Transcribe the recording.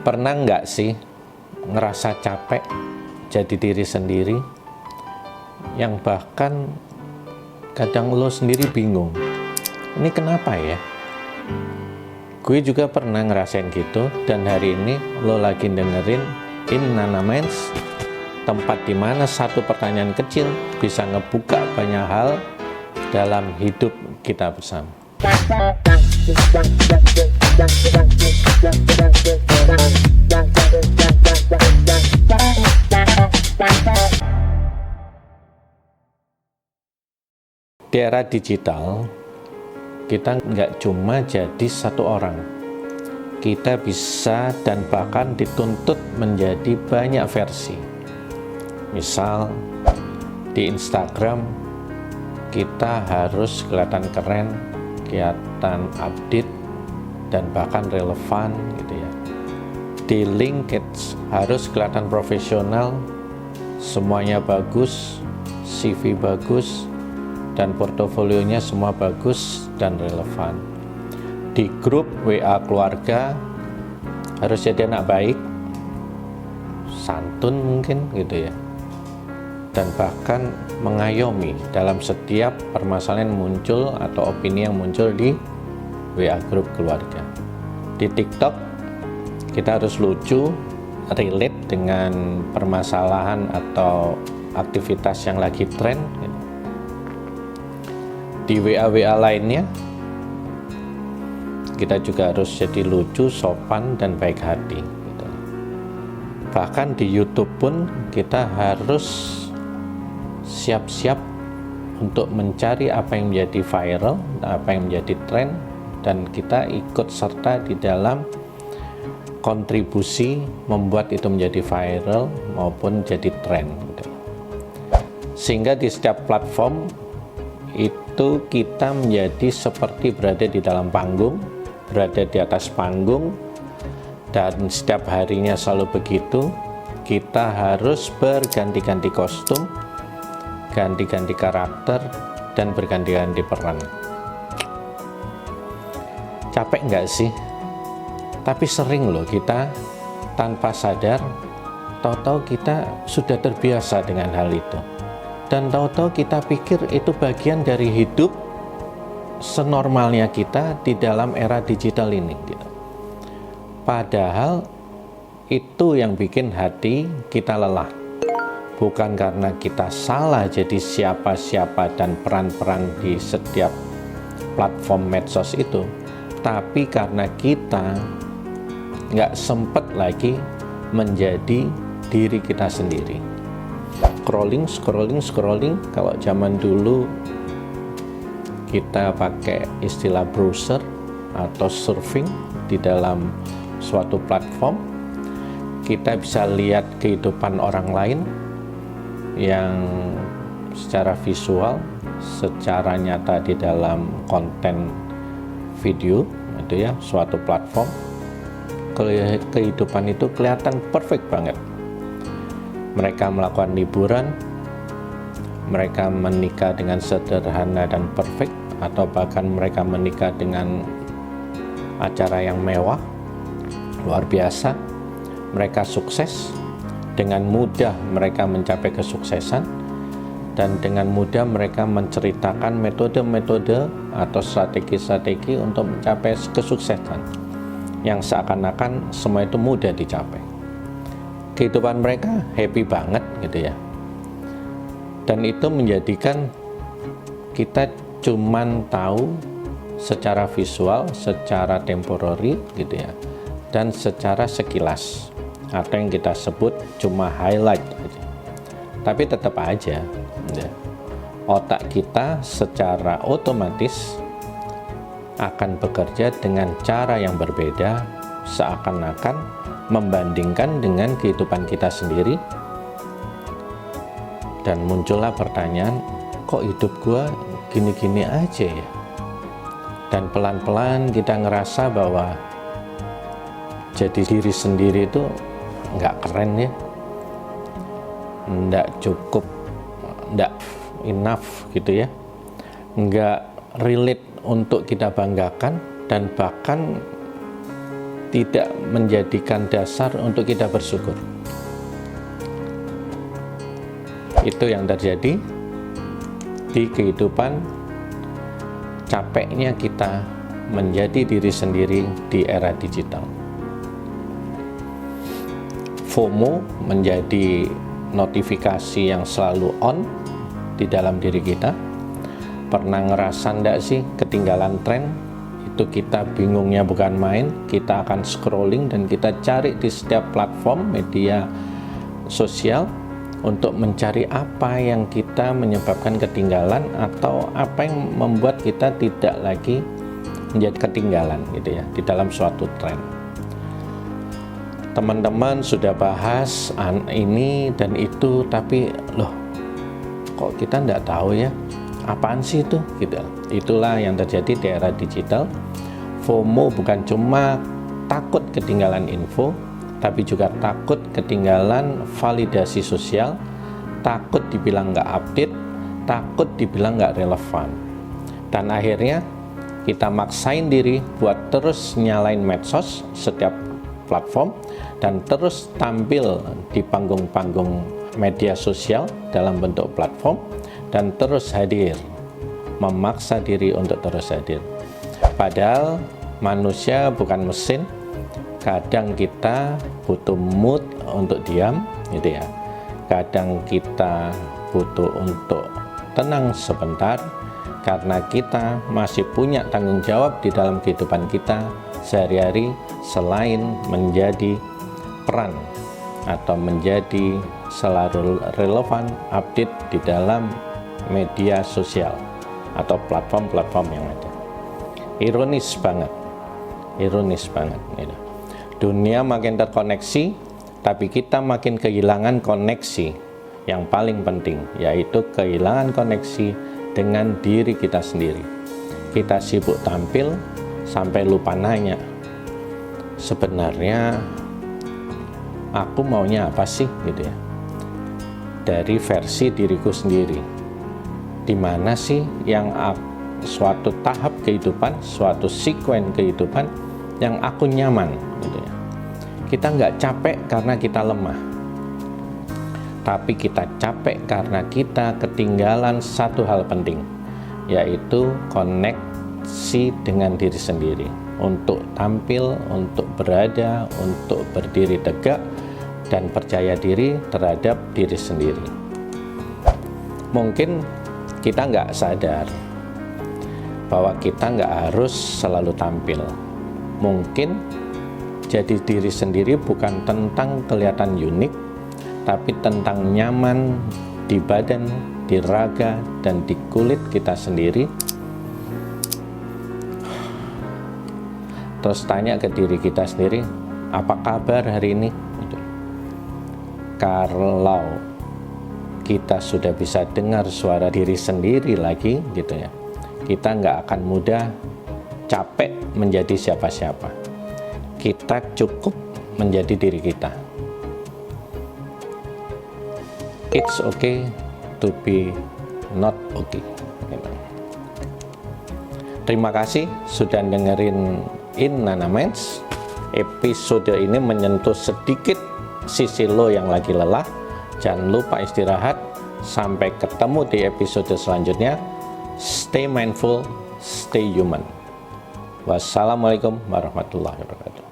Pernah nggak sih ngerasa capek jadi diri sendiri, yang bahkan kadang lo sendiri bingung, ini kenapa ya? Gue juga pernah ngerasain gitu, dan hari ini lo lagi dengerin In Nana Minds, tempat dimana satu pertanyaan kecil bisa ngebuka banyak hal dalam hidup kita bersama. Di era digital, kita nggak cuma jadi satu orang. Kita bisa dan bahkan dituntut menjadi banyak versi. Misal, di Instagram, kita harus kelihatan keren, kelihatan update, dan bahkan relevan gitu ya. Di LinkedIn harus kelihatan profesional, semuanya bagus, CV bagus, dan portofolionya semua bagus dan relevan. Di grup WA keluarga harus jadi anak baik, santun mungkin gitu ya, dan bahkan mengayomi dalam setiap permasalahan muncul atau opini yang muncul di WA grup keluarga. Di TikTok kita harus lucu, relate dengan permasalahan atau aktivitas yang lagi tren. Di WA lainnya kita juga harus jadi lucu, sopan, dan baik hati gitu. Bahkan di YouTube pun kita harus siap-siap untuk mencari apa yang menjadi viral, apa yang menjadi tren, dan kita ikut serta di dalam kontribusi membuat itu menjadi viral maupun jadi tren gitu. Sehingga di setiap platform itu kita menjadi seperti berada di dalam panggung, berada di atas panggung, dan setiap harinya selalu begitu. Kita harus berganti-ganti kostum, ganti-ganti karakter, dan berganti-ganti peran. Capek nggak sih? Tapi sering loh kita tanpa sadar, tahu-tahu kita sudah terbiasa dengan hal itu. Dan tahu-tahu kita pikir itu bagian dari hidup senormalnya kita di dalam era digital ini. Padahal itu yang bikin hati kita lelah. Bukan karena kita salah jadi siapa-siapa dan peran-peran di setiap platform medsos itu, tapi karena kita nggak sempet lagi menjadi diri kita sendiri. Scrolling, kalau zaman dulu kita pakai istilah browser atau surfing di dalam suatu platform, kita bisa lihat kehidupan orang lain yang secara visual, secara nyata di dalam konten video itu ya, suatu platform. Kehidupan itu kelihatan perfect banget. Mereka melakukan liburan, mereka menikah dengan sederhana dan perfect, atau bahkan mereka menikah dengan acara yang mewah, luar biasa. Mereka sukses, dengan mudah mereka mencapai kesuksesan, dan dengan mudah mereka menceritakan metode-metode atau strategi-strategi untuk mencapai kesuksesan yang seakan-akan semua itu mudah dicapai. Kehidupan mereka happy banget gitu ya. Dan itu menjadikan kita cuman tahu secara visual, secara temporary gitu ya, dan secara sekilas, atau yang kita sebut cuma highlight aja. Tapi tetap aja ya, otak kita secara otomatis akan bekerja dengan cara yang berbeda, seakan-akan membandingkan dengan kehidupan kita sendiri, dan muncullah pertanyaan, kok hidup gua gini-gini aja ya? Dan pelan-pelan kita ngerasa bahwa jadi diri sendiri itu nggak keren ya, nggak cukup, nggak enough gitu ya, nggak relate untuk kita banggakan, dan bahkan tidak menjadikan dasar untuk kita bersyukur. Itu yang terjadi di kehidupan, capeknya kita menjadi diri sendiri di era digital. FOMO menjadi notifikasi yang selalu on di dalam diri kita. Pernah ngerasa enggak sih ketinggalan tren? Itu kita bingungnya bukan main. Kita akan scrolling dan kita cari di setiap platform media sosial untuk mencari apa yang kita menyebabkan ketinggalan atau apa yang membuat kita tidak lagi menjadi ketinggalan gitu ya di dalam suatu tren. Teman-teman sudah bahas ini dan itu, tapi loh kok kita nggak tahu ya apaan sih itu gitu. Itulah yang terjadi di era digital. FOMO bukan cuma takut ketinggalan info, tapi juga takut ketinggalan validasi sosial, takut dibilang nggak update, takut dibilang nggak relevan. Dan akhirnya kita maksain diri buat terus nyalain medsos setiap platform dan terus tampil di panggung-panggung media sosial dalam bentuk platform dan terus hadir, memaksa diri untuk terus hadir. Padahal manusia bukan mesin, kadang kita butuh mood untuk diam gitu ya. Kadang kita butuh untuk tenang sebentar karena kita masih punya tanggung jawab di dalam kehidupan kita sehari-hari selain menjadi peran atau menjadi selalu relevan update di dalam media sosial atau platform-platform yang ada. Ironis banget gitu. Dunia makin terkoneksi, tapi kita makin kehilangan koneksi yang paling penting, yaitu kehilangan koneksi dengan diri kita sendiri. Kita sibuk tampil sampai lupa nanya, sebenarnya aku maunya apa sih gitu ya, dari versi diriku sendiri. Di mana sih yang suatu tahap kehidupan, suatu sekuen kehidupan yang aku nyaman gitu ya. Kita nggak capek karena kita lemah, tapi kita capek karena kita ketinggalan satu hal penting, yaitu koneksi dengan diri sendiri untuk tampil, untuk berada, untuk berdiri tegak dan percaya diri terhadap diri sendiri. Mungkin kita nggak sadar bahwa kita nggak harus selalu tampil. Mungkin jadi diri sendiri bukan tentang kelihatan unik, tapi tentang nyaman di badan, di raga, dan di kulit kita sendiri. Terus tanya ke diri kita sendiri, apa kabar hari ini? Kalau kita sudah bisa dengar suara diri sendiri lagi gitu ya, kita nggak akan mudah capek menjadi siapa-siapa. Kita cukup menjadi diri kita. It's okay to be not okay. Terima kasih sudah dengerin In Nana Minds. Episode ini menyentuh sedikit sisi lo yang lagi lelah. Jangan lupa istirahat. Sampai ketemu di episode selanjutnya. Stay mindful, stay human. Wassalamualaikum warahmatullahi wabarakatuh.